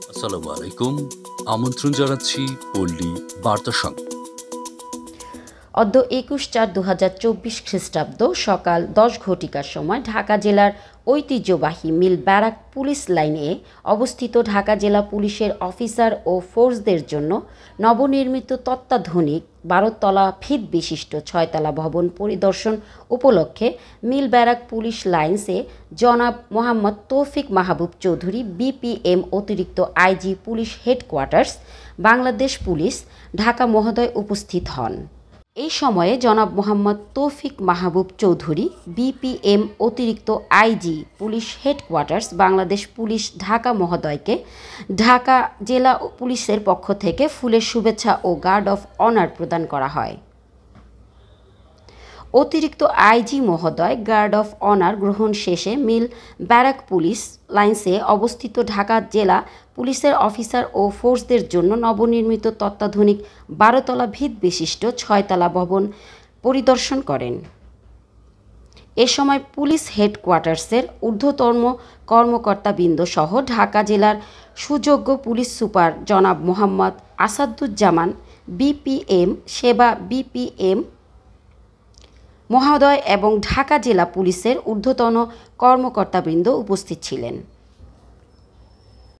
আসসালামু আলাইকুম। আমন্ত্রণ জানাচ্ছি পল্লী বার্তা সংবাদ। অদ্য ২১/৪/২০২৪ খ্রিস্টাব্দ সকাল ১০ ঘটিকার সময় ঢাকা জেলার ঐতিহ্যবাহী মিল ব্যারাক পুলিশ লাইনে অবস্থিত ঢাকা জেলা পুলিশের অফিসার ও ফোর্সদের জন্য নবনির্মিত তত্ত্বাধুনিক ১২ তলা ভিত বিশিষ্ট ৬ তলা ভবন পরিদর্শন উপলক্ষে মিল ব্যারাক পুলিশ লাইন্সে জনাব মোহাম্মদ তৌফিক মাহবুব চৌধুরী বিপিএম অতিরিক্ত আইজি পুলিশ হেডকোয়ার্টার্স বাংলাদেশ পুলিশ ঢাকা মহোদয় উপস্থিত হন। এই সময়ে জনাব মোহাম্মদ তৌফিক মাহবুব চৌধুরী বিপিএম অতিরিক্ত আইজি পুলিশ হেডকোয়ার্টার্স বাংলাদেশ পুলিশ ঢাকা মহোদয়কে ঢাকা জেলা পুলিশের পক্ষ থেকে ফুলের শুভেচ্ছা ও গার্ড অফ অনার প্রদান করা হয়। অতিরিক্ত আইজি মহোদয় গার্ড অফ অনার গ্রহণ শেষে মিল ব্যারাক পুলিশ লাইন্সে অবস্থিত ঢাকা জেলা পুলিশের অফিসার ও ফোর্সদের জন্য নবনির্মিত তত্ত্বাধুনিক ১২ তলা ভিত বিশিষ্ট ৬ তলা ভবন পরিদর্শন করেন। এ সময় পুলিশ হেডকোয়ার্টার্সের ঊর্ধ্বতন কর্মকর্তাবৃন্দ সহ ঢাকা জেলার সুযোগ্য পুলিশ সুপার জনাব মোহাম্মদ আসাদুজ্জামান বিপিএম সেবা বিপিএম মহোদয় এবং ঢাকা জেলা পুলিশের ঊর্ধ্বতন কর্মকর্তাবৃন্দ উপস্থিত ছিলেন।